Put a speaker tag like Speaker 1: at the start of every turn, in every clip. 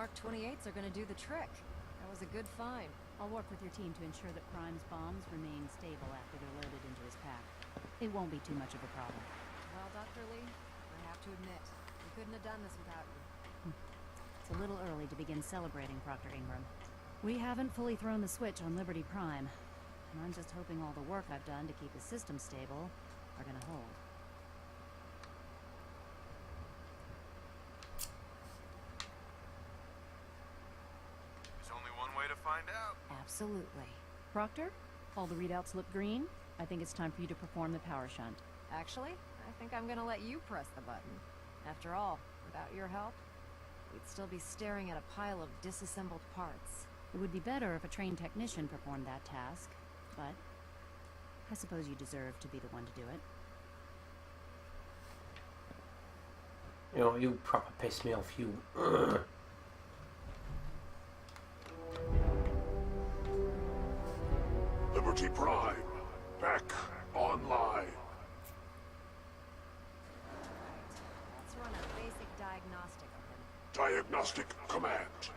Speaker 1: Mark 28s are gonna do the trick. That was a good find.
Speaker 2: I'll work with your team to ensure that Prime's bombs remain stable after they're loaded into his pack. It won't be too much of a problem.
Speaker 1: Well, Dr. Lee, I have to admit, we couldn't have done this without you.
Speaker 2: It's a little early to begin celebrating, Proctor Ingram. We haven't fully thrown the switch on Liberty Prime, and I'm just hoping all the work I've done to keep his system stable are gonna hold.
Speaker 3: There's only one way to find out.
Speaker 1: Absolutely.
Speaker 2: Proctor, all the readouts look green. I think it's time for you to perform the power shunt.
Speaker 1: Actually, I think I'm gonna let you press the button. After all, without your help, we'd still be staring at a pile of disassembled parts.
Speaker 2: It would be better if a trained technician performed that task, but I suppose you deserve to be the one to do it.
Speaker 4: You know, you proper piss me off, you.
Speaker 5: Liberty Prime, back online.
Speaker 1: Let's run a basic diagnostic of him.
Speaker 5: Diagnostic command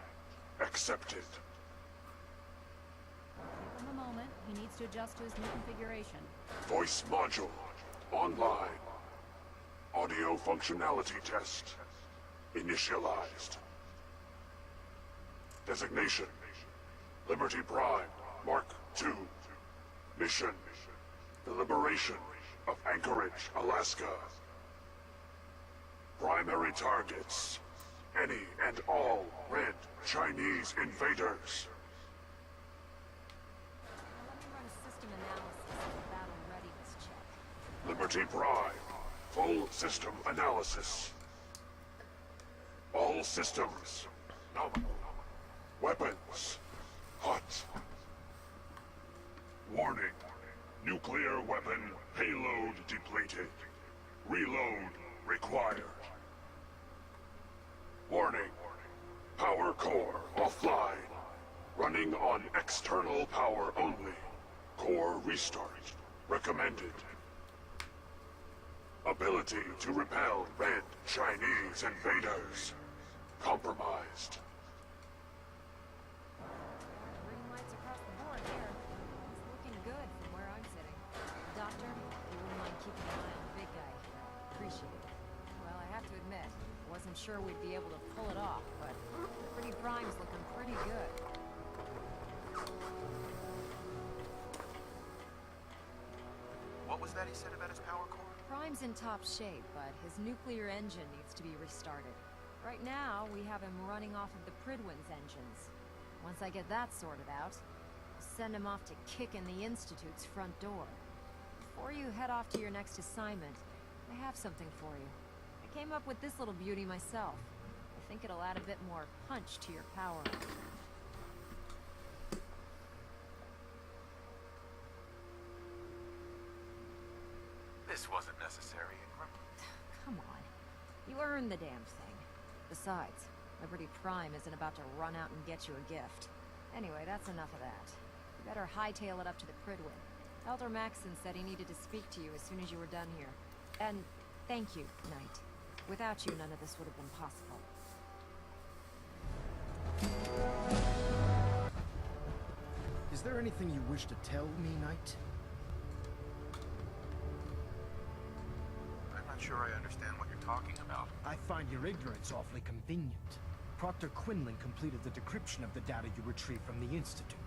Speaker 5: accepted.
Speaker 2: Give him a moment. He needs to adjust to his new configuration.
Speaker 5: Voice module online. Audio functionality test initialized. Designation: Liberty Prime, Mark II. Mission: the liberation of Anchorage, Alaska. Primary targets: any and all red Chinese invaders.
Speaker 1: Now let me run a system analysis of the battle readiness check.
Speaker 5: Liberty Prime, full system analysis. All systems nominal. Weapons hot. Warning: nuclear weapon payload depleted. Reload required. Warning: power core offline. Running on external power only. Core restart recommended. Ability to repel red Chinese invaders compromised.
Speaker 1: Green lights across the board here. It's looking good from where I'm sitting. Doctor, if you wouldn't mind keeping an eye on the big guy here, I'd appreciate it. Well, I have to admit, I wasn't sure we'd be able to pull it off, but Liberty Prime's looking pretty good.
Speaker 3: What was that he said about his power core?
Speaker 1: Prime's in top shape, but his nuclear engine needs to be restarted. Right now, we have him running off of the Prydwen's engines. Once I get that sorted out, I'll send him off to kick in the Institute's front door. Before you head off to your next assignment, I have something for you. I came up with this little beauty myself. I think it'll add a bit more punch to your power.
Speaker 3: This wasn't necessary, Ingram.
Speaker 1: Come on. You earned the damn thing. Besides, Liberty Prime isn't about to run out and get you a gift. Anyway, that's enough of that. You better hightail it up to the Prydwen. Elder Maxson said he needed to speak to you as soon as you were done here. And thank you, Knight. Without you, none of this would have been possible.
Speaker 6: Is there anything you wish to tell me, Knight?
Speaker 3: I'm not sure I understand what you're talking about.
Speaker 6: I find your ignorance awfully convenient. Proctor Quinlan completed the decryption of the data you retrieved from the Institute.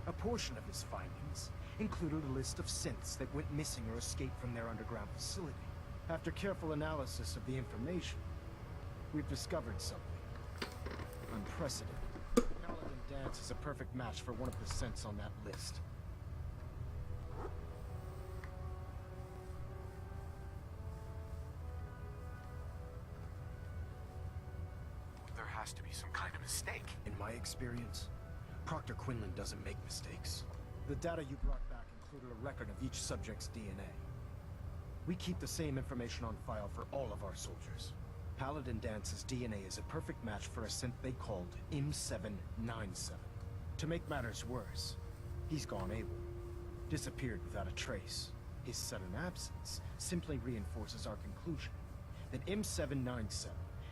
Speaker 6: A portion of his findings included a list of synths that went missing or escaped from their underground facility. After careful analysis of the information, we've discovered something unprecedented. Paladin Danse is a perfect match for one of the synths on that list.
Speaker 3: There has to be some kind of mistake.
Speaker 6: In my experience, Proctor Quinlan doesn't make mistakes. The data you brought back included a record of each subject's DNA. We keep the same information on file for all of our soldiers. Paladin Dance's DNA is a perfect match for a synth they called M797. To make matters worse, he's gone AWOL, disappeared without a trace. His sudden absence simply reinforces our conclusion that M797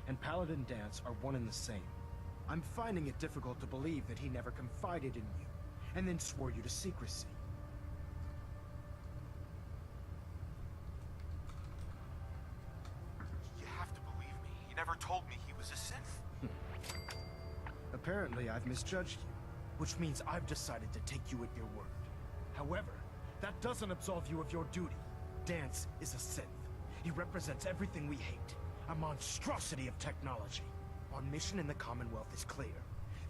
Speaker 6: and Paladin Danse are one and the same. I'm finding it difficult to believe that he never confided in you, and then swore you to secrecy.
Speaker 3: You have to believe me. He never told me he was a synth.
Speaker 6: Apparently, I've misjudged you, which means I've decided to take you at your word. However, that doesn't absolve you of your duty. Dance is a synth. He represents everything we hate. A monstrosity of technology. Our mission in the Commonwealth is clear.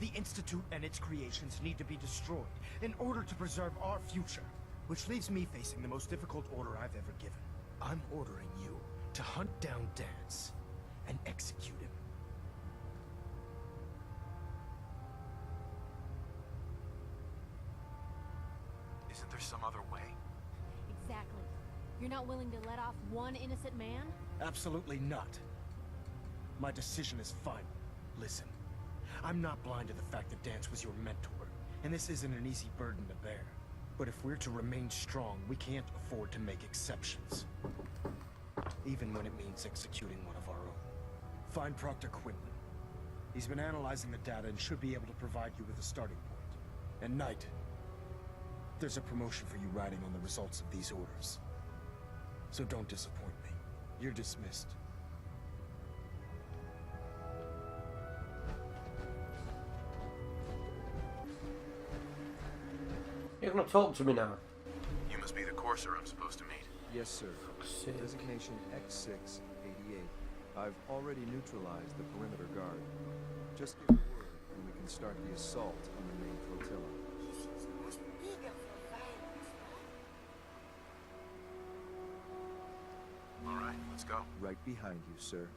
Speaker 6: The Institute and its creations need to be destroyed in order to preserve our future. Which leaves me facing the most difficult order I've ever given. I'm ordering you to hunt down Dance and execute him.
Speaker 3: Isn't there some other way?
Speaker 7: Exactly. You're not willing to let off one innocent man?
Speaker 6: Absolutely not. My decision is final. Listen, I'm not blind to the fact that Dance was your mentor, and this isn't an easy burden to bear. But if we're to remain strong, we can't afford to make exceptions. Even when it means executing one of our own. Find Proctor Quinlan. He's been analyzing the data and should be able to provide you with a starting point. And Knight, there's a promotion for you riding on the results of these orders. So don't disappoint me. You're dismissed.
Speaker 4: You're gonna talk to me now.
Speaker 3: You must be the courser I'm supposed to meet.
Speaker 8: Yes, sir.
Speaker 4: Sick.
Speaker 8: Designation X688. I've already neutralized the perimeter guard. Just give the word, and we can start the assault on the main flotilla.
Speaker 3: All right, let's go.
Speaker 8: Right behind you, sir.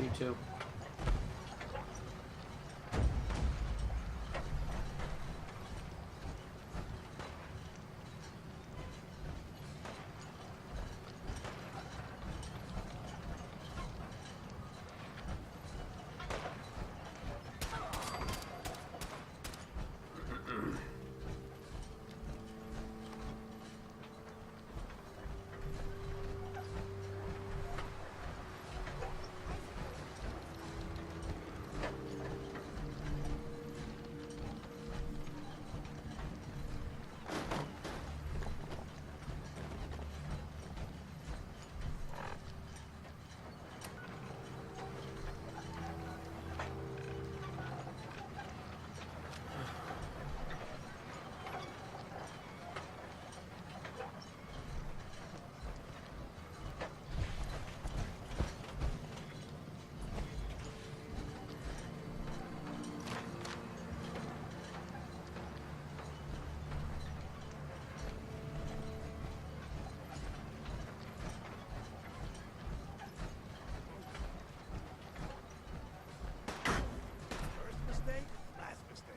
Speaker 4: Me too.
Speaker 5: First mistake, last mistake.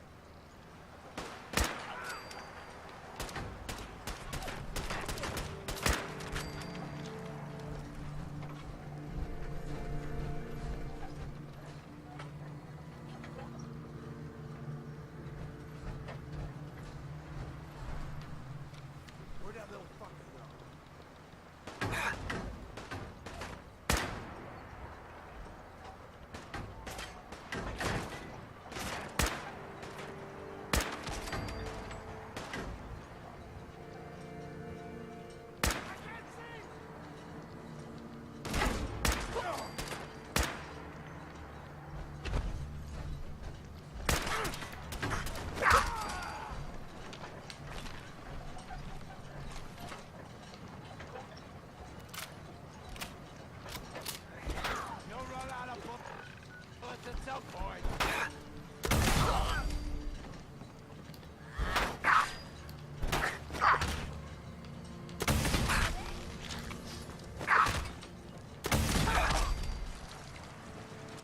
Speaker 5: Where'd that little fucker go? You'll run out of bullets at some point.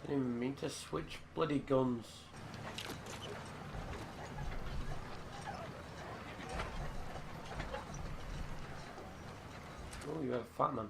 Speaker 4: Didn't mean to switch bloody guns. Oh, you're a fat man.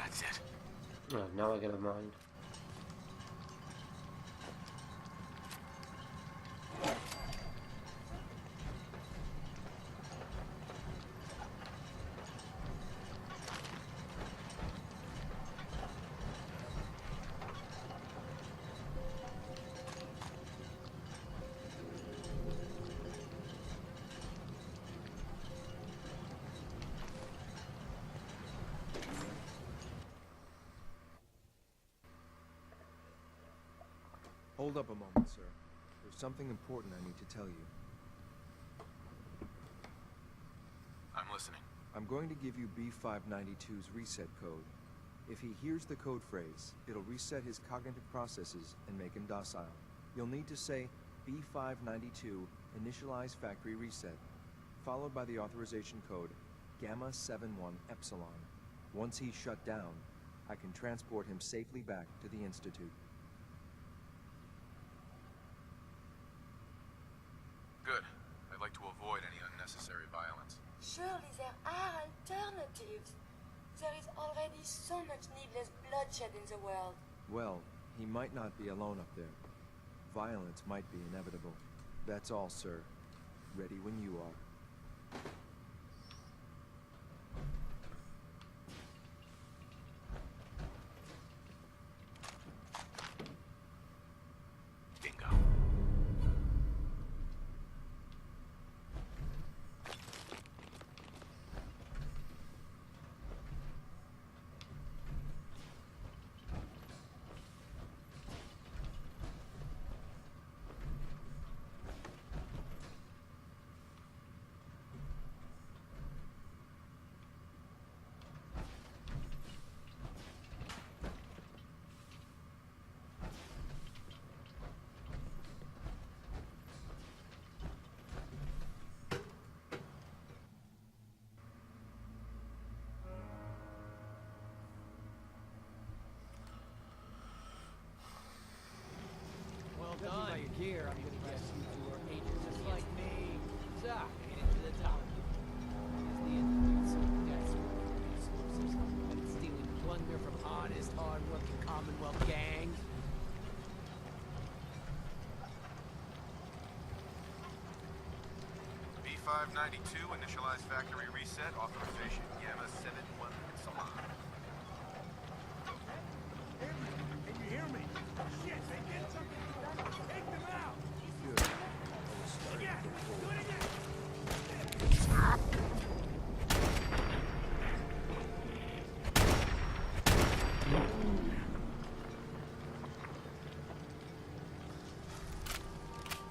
Speaker 5: That's it.
Speaker 4: Oh, now I get a mind.
Speaker 8: Hold up a moment, sir. There's something important I need to tell you.
Speaker 3: I'm listening.
Speaker 8: I'm going to give you B592's reset code. If he hears the code phrase, it'll reset his cognitive processes and make him docile. You'll need to say B592 initialize factory reset, followed by the authorization code Gamma 71 Epsilon. Once he's shut down, I can transport him safely back to the Institute.
Speaker 3: Good. I'd like to avoid any unnecessary violence.
Speaker 9: Surely there are alternatives. There is already so much needless bloodshed in the world.
Speaker 8: Well, he might not be alone up there. Violence might be inevitable. That's all, sir. Ready when you are.
Speaker 5: here, I'm gonna guess you two are agents just like me. So, made it to the top. As the industry so desperate for resources, and it's stealing plunder from honest, hard-working Commonwealth gangs.
Speaker 3: B592, initialize factory reset, authorization Gamma 71 Salon.
Speaker 5: Can you hear me? Shit, they did something to them. Take them out!
Speaker 8: Good. I was starting
Speaker 5: Yeah,
Speaker 8: to get
Speaker 5: do
Speaker 8: bored.
Speaker 5: it again!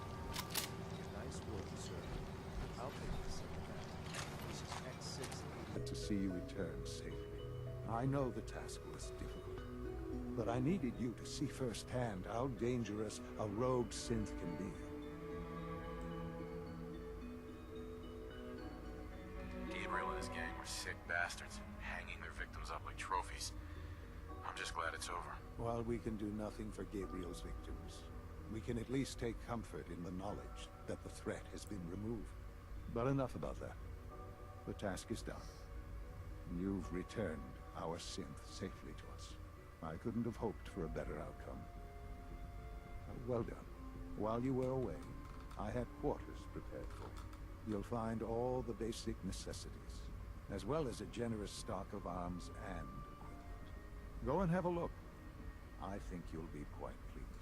Speaker 8: Nice work, sir. I'll take this second back. This is X680.
Speaker 10: To see you return safely. I know the task was difficult, but I needed you to see firsthand how dangerous a rogue synth can be.
Speaker 3: Gabriel and his gang were sick bastards, hanging their victims up like trophies. I'm just glad it's over.
Speaker 10: While we can do nothing for Gabriel's victims, we can at least take comfort in the knowledge that the threat has been removed. But enough about that. The task is done. You've returned our synth safely to us. I couldn't have hoped for a better outcome. Well done. While you were away, I had quarters prepared for you. You'll find all the basic necessities, as well as a generous stock of arms and equipment. Go and have a look. I think you'll be quite pleased.